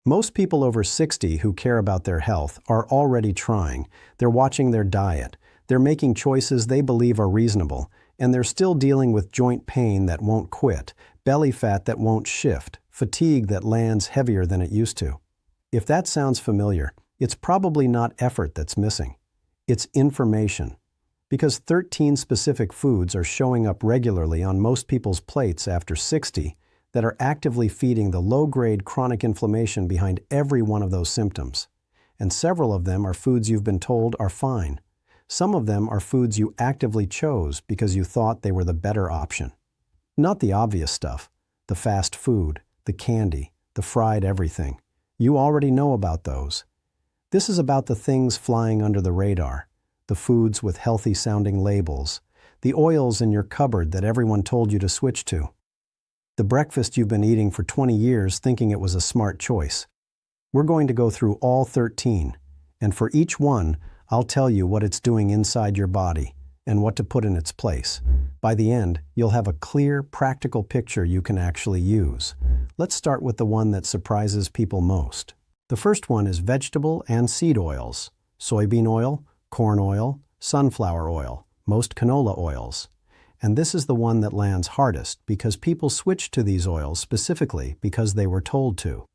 Most people over 60 who care about their health are already trying. They're watching their diet. They're making choices they believe are reasonable, and they're still dealing with joint pain that won't quit, belly fat that won't shift, fatigue that lands heavier than it used to. If that sounds familiar, it's probably not effort that's missing. It's information. Because 13 specific foods are showing up regularly on most people's plates after 60 that are actively feeding the low-grade chronic inflammation behind every one of those symptoms. And several of them are foods you've been told are fine. Some of them are foods you actively chose because you thought they were the better option. Not the obvious stuff, the fast food, the candy, the fried everything. You already know about those. This is about the things flying under the radar, the foods with healthy-sounding labels, the oils in your cupboard that everyone told you to switch to, the breakfast you've been eating for 20 years thinking it was a smart choice. We're going to go through all 13, and for each one, I'll tell you what it's doing inside your body and what to put in its place. By the end, you'll have a clear, practical picture you can actually use. Let's start with the one that surprises people most. The first one is vegetable and seed oils: soybean oil, corn oil, sunflower oil, most canola oils. And this is the one that lands hardest because people switched to these oils specifically because they were told to.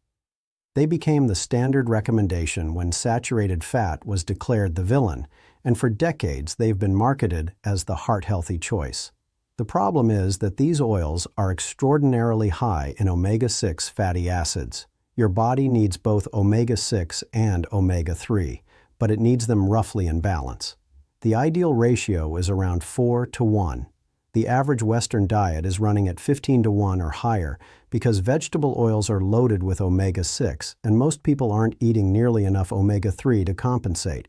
They became the standard recommendation when saturated fat was declared the villain, and for decades they've been marketed as the heart-healthy choice. The problem is that these oils are extraordinarily high in omega-6 fatty acids. Your body needs both omega-6 and omega-3, but it needs them roughly in balance. The ideal ratio is around 4:1. The average Western diet is running at 15:1 or higher because vegetable oils are loaded with omega-6, and most people aren't eating nearly enough omega-3 to compensate.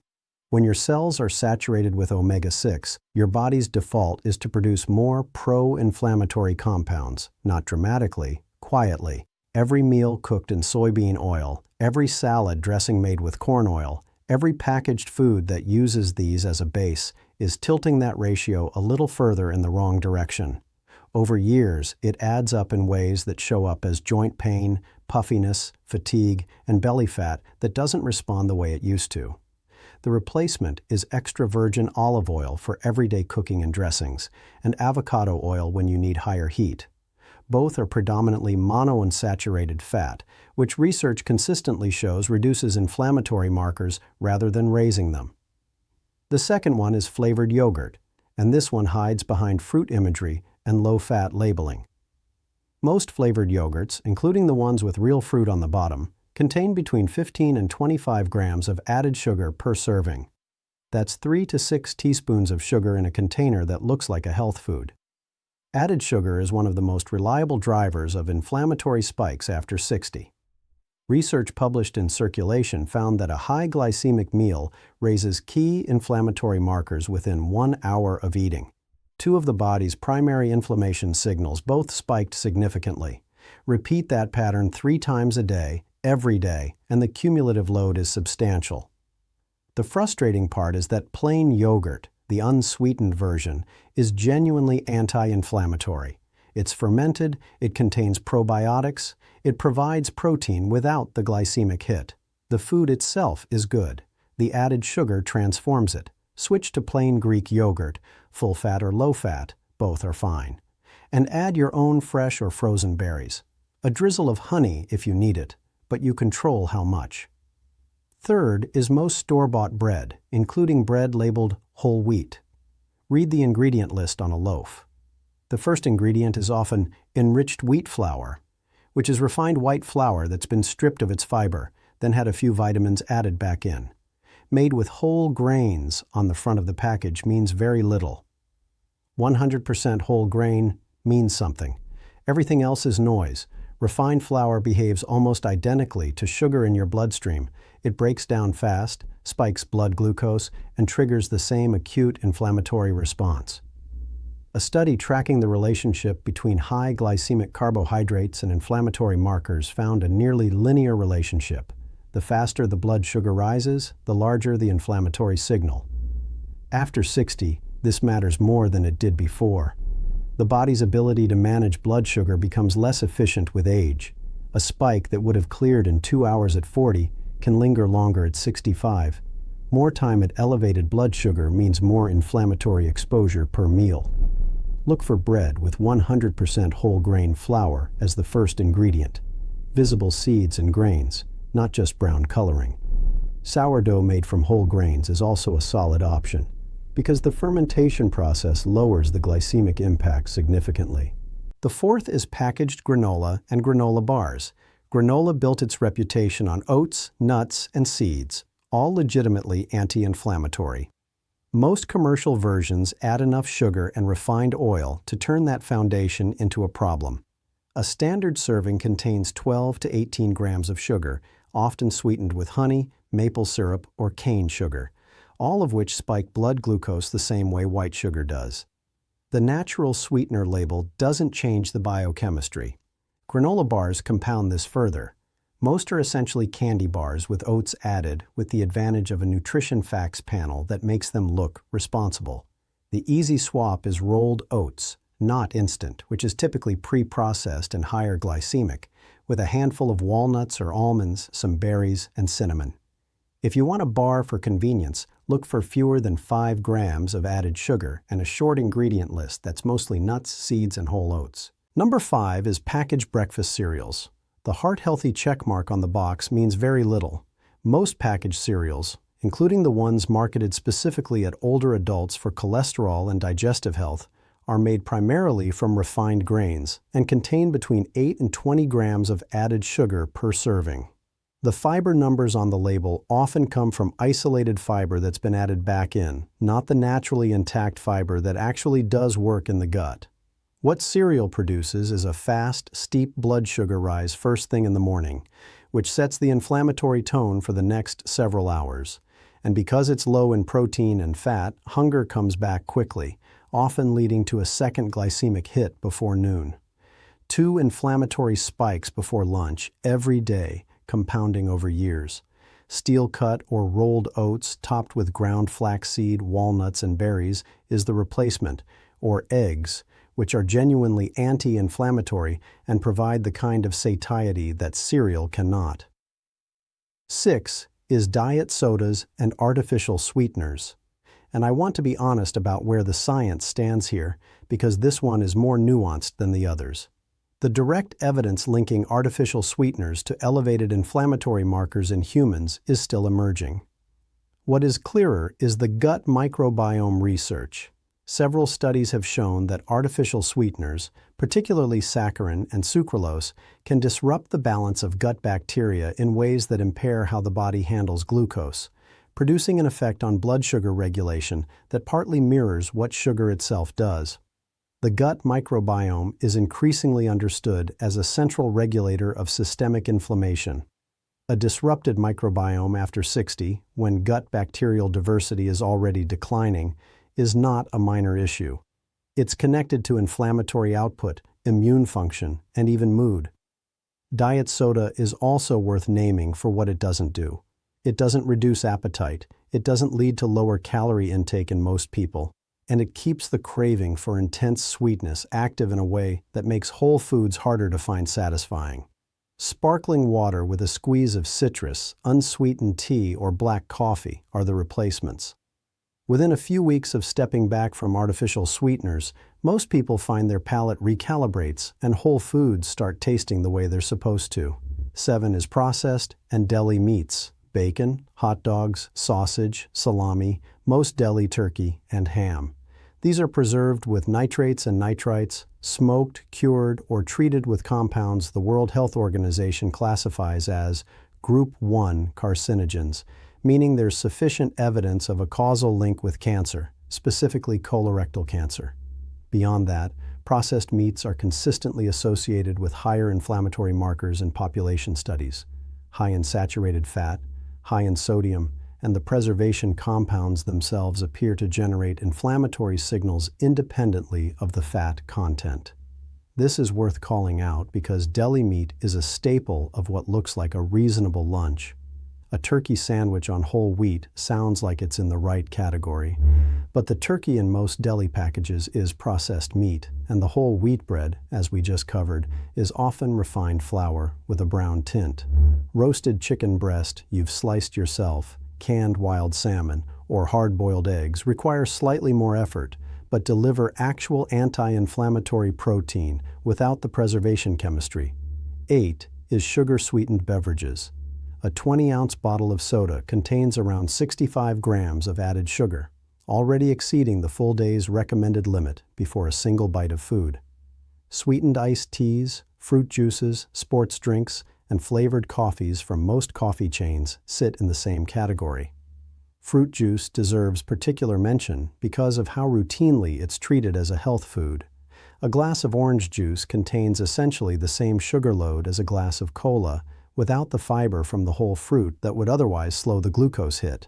When your cells are saturated with omega-6, your body's default is to produce more pro-inflammatory compounds, not dramatically, quietly. Every meal cooked in soybean oil, every salad dressing made with corn oil, every packaged food that uses these as a base is tilting that ratio a little further in the wrong direction. Over years, it adds up in ways that show up as joint pain, puffiness, fatigue, and belly fat that doesn't respond the way it used to. The replacement is extra virgin olive oil for everyday cooking and dressings, and avocado oil when you need higher heat. Both are predominantly monounsaturated fat, which research consistently shows reduces inflammatory markers rather than raising them. The second one is flavored yogurt, and this one hides behind fruit imagery and low-fat labeling. Most flavored yogurts, including the ones with real fruit on the bottom, contain between 15 and 25 grams of added sugar per serving. That's 3 to 6 teaspoons of sugar in a container that looks like a health food. Added sugar is one of the most reliable drivers of inflammatory spikes after 60. Research published in Circulation found that a high glycemic meal raises key inflammatory markers within 1 hour of eating. Two of the body's primary inflammation signals both spiked significantly. Repeat that pattern 3 times a day, every day, and the cumulative load is substantial. The frustrating part is that plain yogurt, the unsweetened version, is genuinely anti-inflammatory. It's fermented, it contains probiotics, it provides protein without the glycemic hit. The food itself is good. The added sugar transforms it. Switch to plain Greek yogurt, full fat or low fat, both are fine. And add your own fresh or frozen berries. A drizzle of honey if you need it, but you control how much. Third is most store-bought bread, including bread labeled whole wheat. Read the ingredient list on a loaf. The first ingredient is often enriched wheat flour, which is refined white flour that's been stripped of its fiber, then had a few vitamins added back in. Made with whole grains on the front of the package means very little. 100% whole grain means something. Everything else is noise. Refined flour behaves almost identically to sugar in your bloodstream. It breaks down fast, spikes blood glucose, and triggers the same acute inflammatory response. A study tracking the relationship between high glycemic carbohydrates and inflammatory markers found a nearly linear relationship. The faster the blood sugar rises, the larger the inflammatory signal. After 60, this matters more than it did before. The body's ability to manage blood sugar becomes less efficient with age. A spike that would have cleared in 2 hours at 40 can linger longer at 65. More time at elevated blood sugar means more inflammatory exposure per meal. Look for bread with 100% whole grain flour as the first ingredient. Visible seeds and grains, not just brown coloring. Sourdough made from whole grains is also a solid option because the fermentation process lowers the glycemic impact significantly. The fourth is packaged granola and granola bars. Granola built its reputation on oats, nuts, and seeds, all legitimately anti-inflammatory. Most commercial versions add enough sugar and refined oil to turn that foundation into a problem. A standard serving contains 12 to 18 grams of sugar, often sweetened with honey, maple syrup, or cane sugar, all of which spike blood glucose the same way white sugar does. The natural sweetener label doesn't change the biochemistry. Granola bars compound this further. Most are essentially candy bars with oats added, with the advantage of a nutrition facts panel that makes them look responsible. The easy swap is rolled oats, not instant, which is typically pre-processed and higher glycemic, with a handful of walnuts or almonds, some berries, and cinnamon. If you want a bar for convenience, look for fewer than 5 grams of added sugar and a short ingredient list that's mostly nuts, seeds, and whole oats. Number 5 is packaged breakfast cereals. The heart-healthy checkmark on the box means very little. Most packaged cereals, including the ones marketed specifically at older adults for cholesterol and digestive health, are made primarily from refined grains and contain between 8 and 20 grams of added sugar per serving. The fiber numbers on the label often come from isolated fiber that's been added back in, not the naturally intact fiber that actually does work in the gut. What cereal produces is a fast, steep blood sugar rise first thing in the morning, which sets the inflammatory tone for the next several hours. And because it's low in protein and fat, hunger comes back quickly, often leading to a second glycemic hit before noon. 2 inflammatory spikes before lunch every day, compounding over years. Steel-cut or rolled oats topped with ground flaxseed, walnuts, and berries is the replacement, or eggs, which are genuinely anti-inflammatory and provide the kind of satiety that cereal cannot. 6 is diet sodas and artificial sweeteners. And I want to be honest about where the science stands here, because this one is more nuanced than the others. The direct evidence linking artificial sweeteners to elevated inflammatory markers in humans is still emerging. What is clearer is the gut microbiome research. Several studies have shown that artificial sweeteners, particularly saccharin and sucralose, can disrupt the balance of gut bacteria in ways that impair how the body handles glucose, producing an effect on blood sugar regulation that partly mirrors what sugar itself does. The gut microbiome is increasingly understood as a central regulator of systemic inflammation. A disrupted microbiome after 60, when gut bacterial diversity is already declining, is not a minor issue. It's connected to inflammatory output, immune function, and even mood. Diet soda is also worth naming for what it doesn't do. It doesn't reduce appetite, it doesn't lead to lower calorie intake in most people, and it keeps the craving for intense sweetness active in a way that makes whole foods harder to find satisfying. Sparkling water with a squeeze of citrus, unsweetened tea, or black coffee are the replacements. Within a few weeks of stepping back from artificial sweeteners, most people find their palate recalibrates and whole foods start tasting the way they're supposed to. 7 is processed and deli meats, bacon, hot dogs, sausage, salami, most deli turkey, and ham. These are preserved with nitrates and nitrites, smoked, cured, or treated with compounds the World Health Organization classifies as Group 1 carcinogens, meaning there's sufficient evidence of a causal link with cancer, specifically colorectal cancer. Beyond that, processed meats are consistently associated with higher inflammatory markers in population studies, high in saturated fat, high in sodium, and the preservation compounds themselves appear to generate inflammatory signals independently of the fat content. This is worth calling out because deli meat is a staple of what looks like a reasonable lunch. A turkey sandwich on whole wheat sounds like it's in the right category, But the turkey in most deli packages is processed meat, and the whole wheat bread, as we just covered, is often refined flour with a brown tint. Roasted chicken breast you've sliced yourself, canned wild salmon, or hard-boiled eggs require slightly more effort, but deliver actual anti-inflammatory protein without the preservation chemistry. 8 is sugar-sweetened beverages. A 20-ounce bottle of soda contains around 65 grams of added sugar, already exceeding the full day's recommended limit before a single bite of food. Sweetened iced teas, fruit juices, sports drinks, and flavored coffees from most coffee chains sit in the same category. Fruit juice deserves particular mention because of how routinely it's treated as a health food. A glass of orange juice contains essentially the same sugar load as a glass of cola, without the fiber from the whole fruit that would otherwise slow the glucose hit.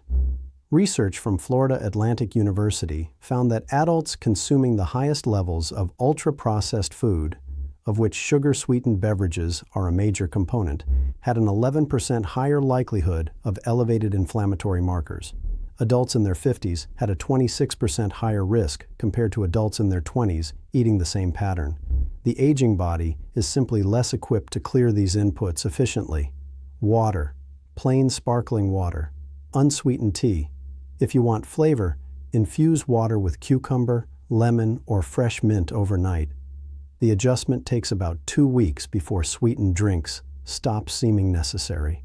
Research from Florida Atlantic University found that adults consuming the highest levels of ultra-processed food, of which sugar-sweetened beverages are a major component, had an 11% higher likelihood of elevated inflammatory markers. Adults in their 50s had a 26% higher risk compared to adults in their 20s eating the same pattern. The aging body is simply less equipped to clear these inputs efficiently. Water, plain sparkling water, unsweetened tea. If you want flavor, infuse water with cucumber, lemon, or fresh mint overnight. The adjustment takes about 2 weeks before sweetened drinks stop seeming necessary.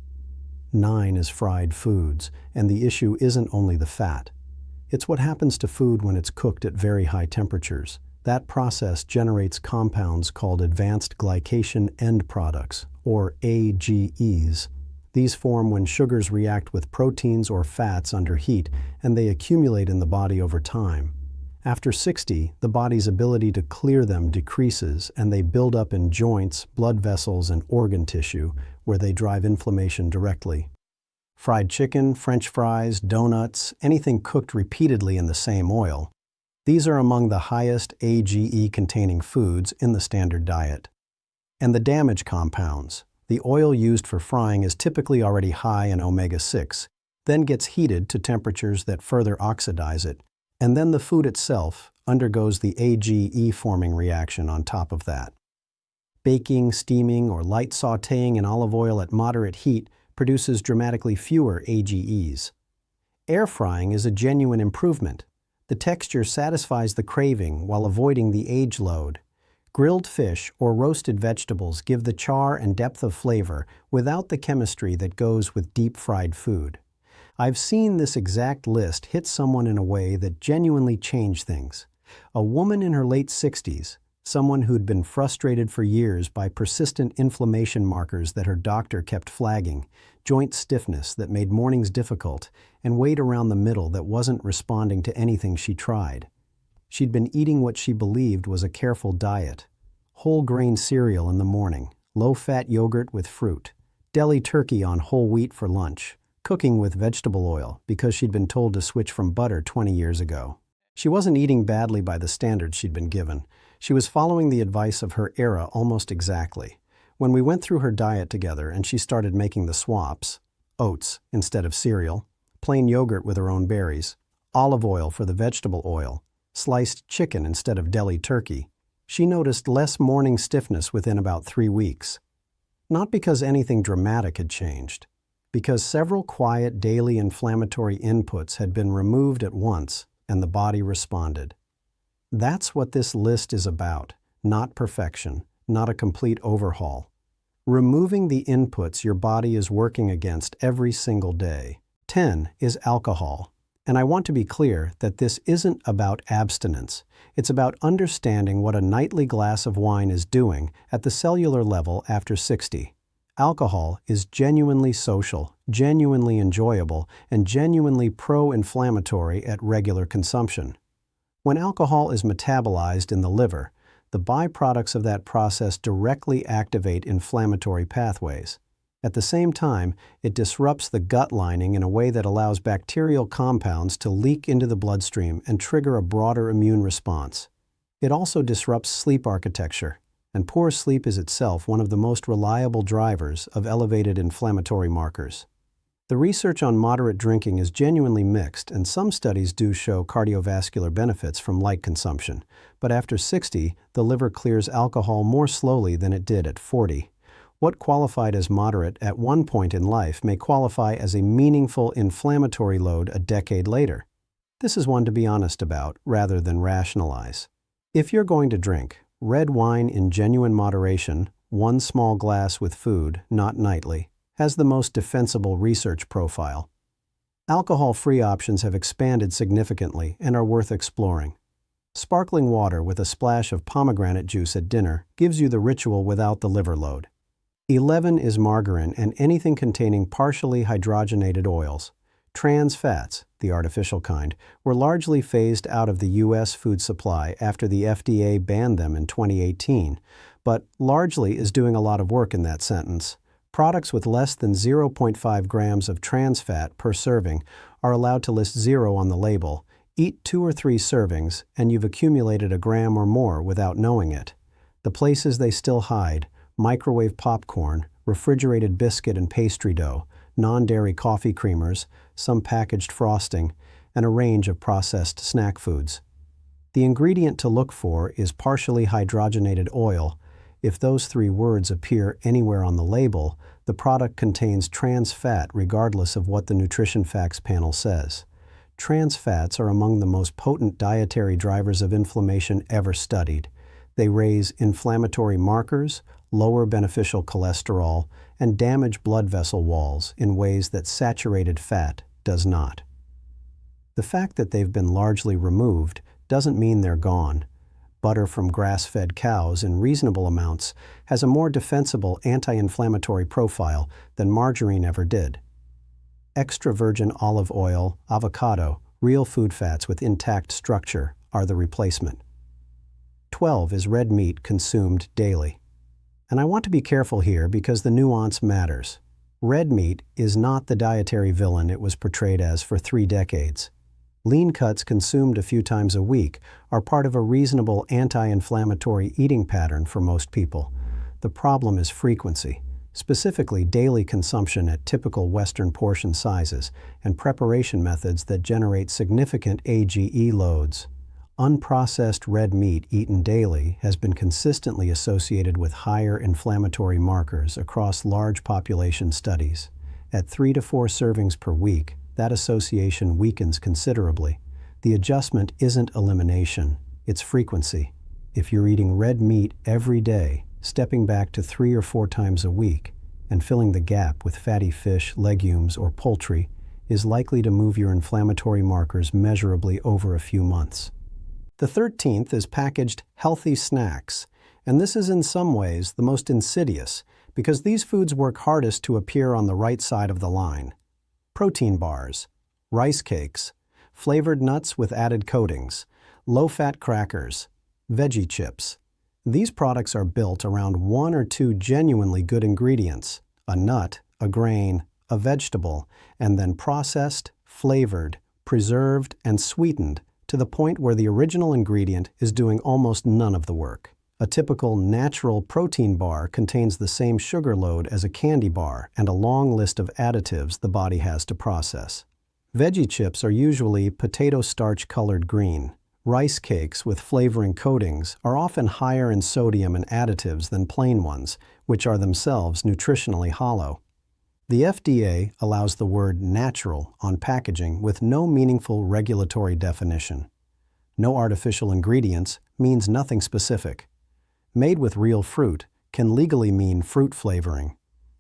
9 is fried foods, and the issue isn't only the fat. It's what happens to food when it's cooked at very high temperatures. That process generates compounds called advanced glycation end products, or AGEs. These form when sugars react with proteins or fats under heat, and they accumulate in the body over time. After 60, the body's ability to clear them decreases, and they build up in joints, blood vessels, and organ tissue, where they drive inflammation directly. Fried chicken, French fries, donuts, anything cooked repeatedly in the same oil. These are among the highest AGE-containing foods in the standard diet. And the damage compounds. The oil used for frying is typically already high in omega-6, then gets heated to temperatures that further oxidize it, and then the food itself undergoes the AGE-forming reaction on top of that. Baking, steaming, or light sautéing in olive oil at moderate heat produces dramatically fewer AGEs. Air frying is a genuine improvement. The texture satisfies the craving while avoiding the age load. Grilled fish or roasted vegetables give the char and depth of flavor without the chemistry that goes with deep-fried food. I've seen this exact list hit someone in a way that genuinely changed things. A woman in her late 60s, someone who'd been frustrated for years by persistent inflammation markers that her doctor kept flagging, joint stiffness that made mornings difficult, and weight around the middle that wasn't responding to anything she tried. She'd been eating what she believed was a careful diet. Whole grain cereal in the morning, low-fat yogurt with fruit, deli turkey on whole wheat for lunch, cooking with vegetable oil because she'd been told to switch from butter 20 years ago. She wasn't eating badly by the standards she'd been given. She was following the advice of her era almost exactly. When we went through her diet together and she started making the swaps, oats instead of cereal, plain yogurt with her own berries, olive oil for the vegetable oil, sliced chicken instead of deli turkey, she noticed less morning stiffness within about 3 weeks. Not because anything dramatic had changed, because several quiet daily inflammatory inputs had been removed at once and the body responded. That's what this list is about, not perfection, not a complete overhaul. Removing the inputs your body is working against every single day. 10 is alcohol. And I want to be clear that this isn't about abstinence. It's about understanding what a nightly glass of wine is doing at the cellular level after 60. Alcohol is genuinely social, genuinely enjoyable, and genuinely pro-inflammatory at regular consumption. When alcohol is metabolized in the liver, the byproducts of that process directly activate inflammatory pathways. At the same time, it disrupts the gut lining in a way that allows bacterial compounds to leak into the bloodstream and trigger a broader immune response. It also disrupts sleep architecture, and poor sleep is itself one of the most reliable drivers of elevated inflammatory markers. The research on moderate drinking is genuinely mixed, and some studies do show cardiovascular benefits from light consumption, but after 60, the liver clears alcohol more slowly than it did at 40. What qualified as moderate at one point in life may qualify as a meaningful inflammatory load a decade later. This is one to be honest about, rather than rationalize. If you're going to drink, red wine in genuine moderation, one small glass with food, not nightly, has the most defensible research profile. Alcohol-free options have expanded significantly and are worth exploring. Sparkling water with a splash of pomegranate juice at dinner gives you the ritual without the liver load. 11 is margarine and anything containing partially hydrogenated oils. Trans fats, the artificial kind, were largely phased out of the U.S. food supply after the FDA banned them in 2018, but largely is doing a lot of work in that sentence. Products with less than 0.5 grams of trans fat per serving are allowed to list 0 on the label. Eat 2 or 3 servings and you've accumulated a gram or more without knowing it. The places they still hide: microwave popcorn, refrigerated biscuit and pastry dough, non-dairy coffee creamers, some packaged frosting, and a range of processed snack foods. The ingredient to look for is partially hydrogenated oil. If those 3 words appear anywhere on the label, the product contains trans fat regardless of what the nutrition facts panel says. Trans fats are among the most potent dietary drivers of inflammation ever studied. They raise inflammatory markers, lower beneficial cholesterol, and damage blood vessel walls in ways that saturated fat does not. The fact that they've been largely removed doesn't mean they're gone. Butter from grass-fed cows in reasonable amounts has a more defensible anti-inflammatory profile than margarine ever did. Extra virgin olive oil, avocado, real food fats with intact structure are the replacement. 12 is red meat consumed daily. And I want to be careful here because the nuance matters. Red meat is not the dietary villain it was portrayed as for 3 decades. Lean cuts consumed a few times a week are part of a reasonable anti-inflammatory eating pattern for most people. The problem is frequency, specifically daily consumption at typical Western portion sizes and preparation methods that generate significant AGE loads. Unprocessed red meat eaten daily has been consistently associated with higher inflammatory markers across large population studies. At 3 to 4 servings per week, that association weakens considerably. The adjustment isn't elimination, it's frequency. If you're eating red meat every day, stepping back to 3 or 4 times a week, and filling the gap with fatty fish, legumes, or poultry is likely to move your inflammatory markers measurably over a few months. The 13th is packaged healthy snacks, and this is in some ways the most insidious because these foods work hardest to appear on the right side of the line. Protein bars, rice cakes, flavored nuts with added coatings, low-fat crackers, veggie chips. These products are built around 1 or 2 genuinely good ingredients: a nut, a grain, a vegetable, and then processed, flavored, preserved, and sweetened to the point where the original ingredient is doing almost none of the work. A typical natural protein bar contains the same sugar load as a candy bar and a long list of additives the body has to process. Veggie chips are usually potato starch-colored green. Rice cakes with flavoring coatings are often higher in sodium and additives than plain ones, which are themselves nutritionally hollow. The FDA allows the word natural on packaging with no meaningful regulatory definition. No artificial ingredients means nothing specific. Made with real fruit can legally mean fruit flavoring.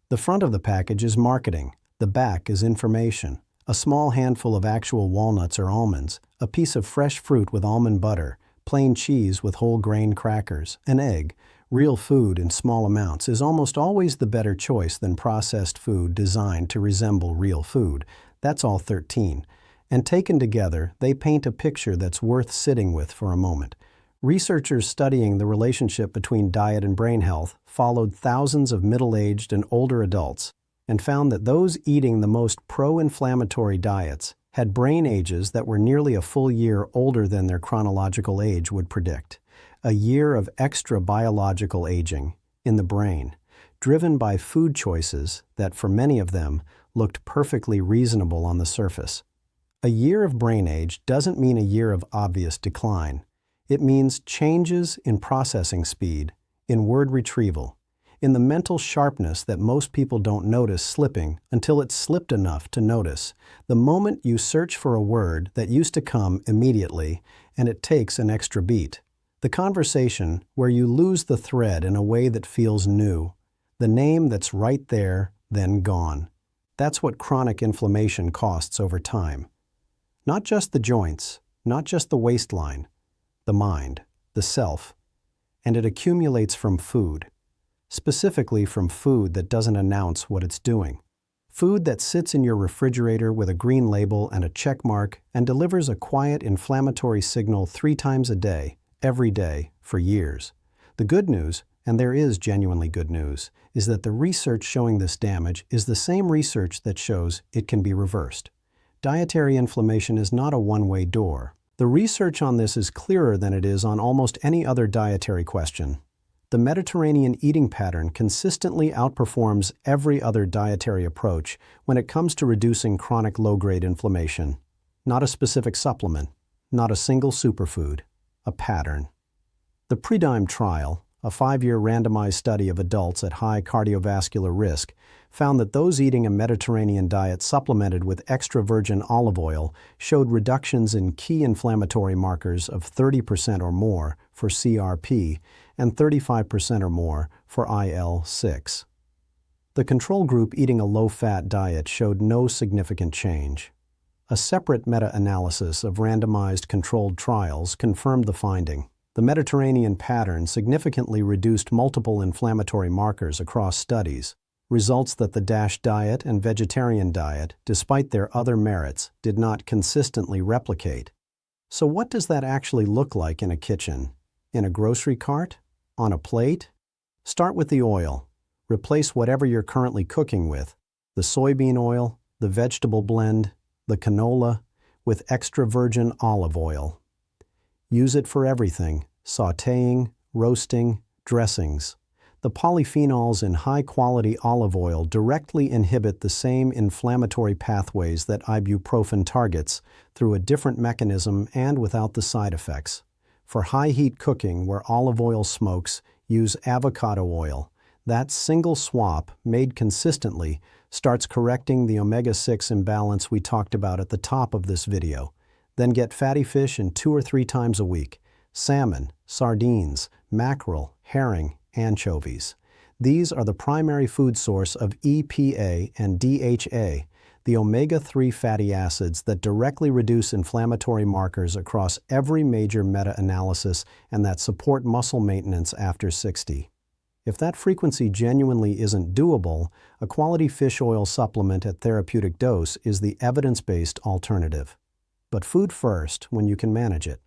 The front of the package is marketing, the back is information. A small handful of actual walnuts or almonds, a piece of fresh fruit with almond butter, plain cheese with whole grain crackers, an egg. Real food in small amounts is almost always the better choice than processed food designed to resemble real food. That's all 13. And taken together, they paint a picture that's worth sitting with for a moment. Researchers studying the relationship between diet and brain health followed thousands of middle-aged and older adults and found that those eating the most pro-inflammatory diets had brain ages that were nearly a full year older than their chronological age would predict. A year of extra biological aging in the brain, driven by food choices that, for many of them, looked perfectly reasonable on the surface. A year of brain age doesn't mean a year of obvious decline. It means changes in processing speed, in word retrieval, in the mental sharpness that most people don't notice slipping until it's slipped enough to notice. The moment you search for a word that used to come immediately and it takes an extra beat. The conversation where you lose the thread in a way that feels new. The name that's right there, then gone. That's what chronic inflammation costs over time. Not just the joints, not just the waistline, the mind, the self. And it accumulates from food. Specifically from food that doesn't announce what it's doing. Food that sits in your refrigerator with a green label and a check mark and delivers a quiet inflammatory signal 3 times a day, every day, for years. The good news, and there is genuinely good news, is that the research showing this damage is the same research that shows it can be reversed. Dietary inflammation is not a one-way door. The research on this is clearer than it is on almost any other dietary question. The Mediterranean eating pattern consistently outperforms every other dietary approach when it comes to reducing chronic low-grade inflammation. Not a specific supplement, not a single superfood, a pattern. The PREDIME trial, a 5-year randomized study of adults at high cardiovascular risk, found that those eating a Mediterranean diet supplemented with extra virgin olive oil showed reductions in key inflammatory markers of 30% or more for CRP and 35% or more for IL-6. The control group eating a low-fat diet showed no significant change. A separate meta-analysis of randomized controlled trials confirmed the finding. The Mediterranean pattern significantly reduced multiple inflammatory markers across studies, results that the DASH diet and vegetarian diet, despite their other merits, did not consistently replicate. So what does that actually look like in a kitchen? In a grocery cart? On a plate? Start with the oil. Replace whatever you're currently cooking with, the soybean oil, the vegetable blend, the canola, with extra virgin olive oil. Use it for everything: sautéing, roasting, dressings. The polyphenols in high-quality olive oil directly inhibit the same inflammatory pathways that ibuprofen targets through a different mechanism and without the side effects. For high-heat cooking where olive oil smokes, use avocado oil. That single swap, made consistently, starts correcting the omega-6 imbalance we talked about at the top of this video. Then get fatty fish in 2 or 3 times a week. Salmon, sardines, mackerel, herring, anchovies. These are the primary food source of EPA and DHA, the omega-3 fatty acids that directly reduce inflammatory markers across every major meta-analysis and that support muscle maintenance after 60. If that frequency genuinely isn't doable, a quality fish oil supplement at therapeutic dose is the evidence-based alternative. But food first when you can manage it.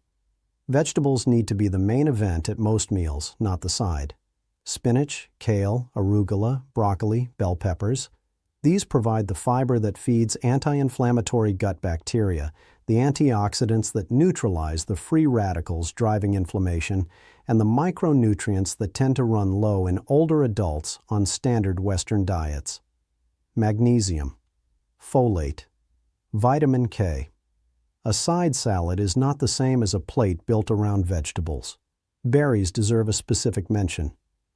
Vegetables need to be the main event at most meals, not the side. Spinach, kale, arugula, broccoli, bell peppers. These provide the fiber that feeds anti-inflammatory gut bacteria, the antioxidants that neutralize the free radicals driving inflammation, and the micronutrients that tend to run low in older adults on standard Western diets. Magnesium, folate, vitamin K. A side salad is not the same as a plate built around vegetables. Berries deserve a specific mention.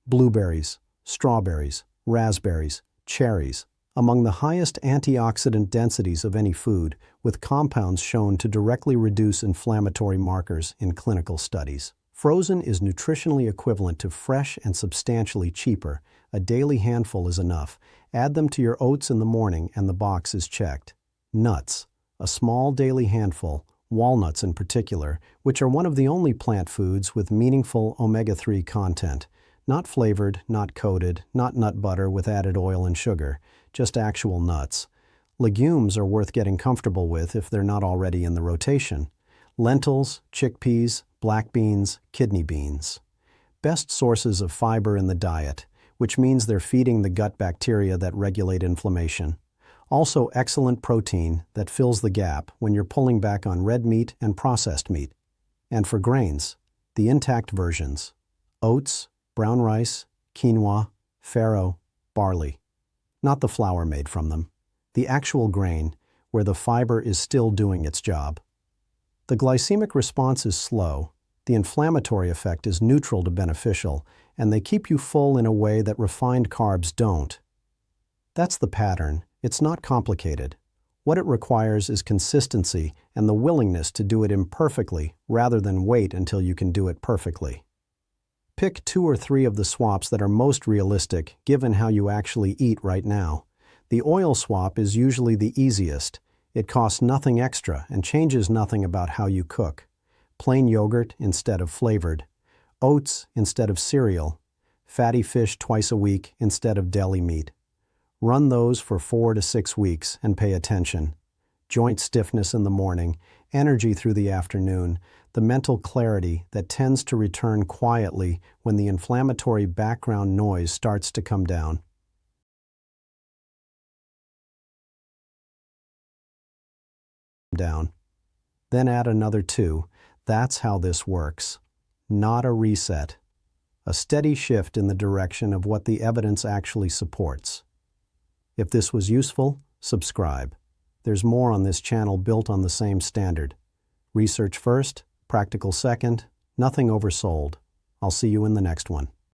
Blueberries, strawberries, raspberries, cherries, among the highest antioxidant densities of any food, with compounds shown to directly reduce inflammatory markers in clinical studies. Frozen is nutritionally equivalent to fresh and substantially cheaper. A daily handful is enough. Add them to your oats in the morning and the box is checked. Nuts. A small daily handful, walnuts in particular, which are one of the only plant foods with meaningful omega-3 content. Not flavored, not coated, not nut butter with added oil and sugar, just actual nuts. Legumes are worth getting comfortable with if they're not already in the rotation. Lentils, chickpeas, black beans, kidney beans. Best sources of fiber in the diet, which means they're feeding the gut bacteria that regulate inflammation. Also excellent protein that fills the gap when you're pulling back on red meat and processed meat. And for grains, the intact versions: oats, brown rice, quinoa, farro, barley. Not the flour made from them. the actual grain, where the fiber is still doing its job. The glycemic response is slow, the inflammatory effect is neutral to beneficial, and they keep you full in a way that refined carbs don't. That's the pattern. It's not complicated. What it requires is consistency and the willingness to do it imperfectly rather than wait until you can do it perfectly. Pick 2 or 3 of the swaps that are most realistic given how you actually eat right now. The oil swap is usually the easiest. It costs nothing extra and changes nothing about how you cook. Plain yogurt instead of flavored, oats instead of cereal, fatty fish twice a week instead of deli meat. Run those for 4 to 6 weeks and pay attention. Joint stiffness in the morning, energy through the afternoon, the mental clarity that tends to return quietly when the inflammatory background noise starts to come down. Then add another 2. That's how this works. Not a reset. A steady shift in the direction of what the evidence actually supports. If this was useful, subscribe. There's more on this channel built on the same standard. Research first, practical second, nothing oversold. I'll see you in the next one.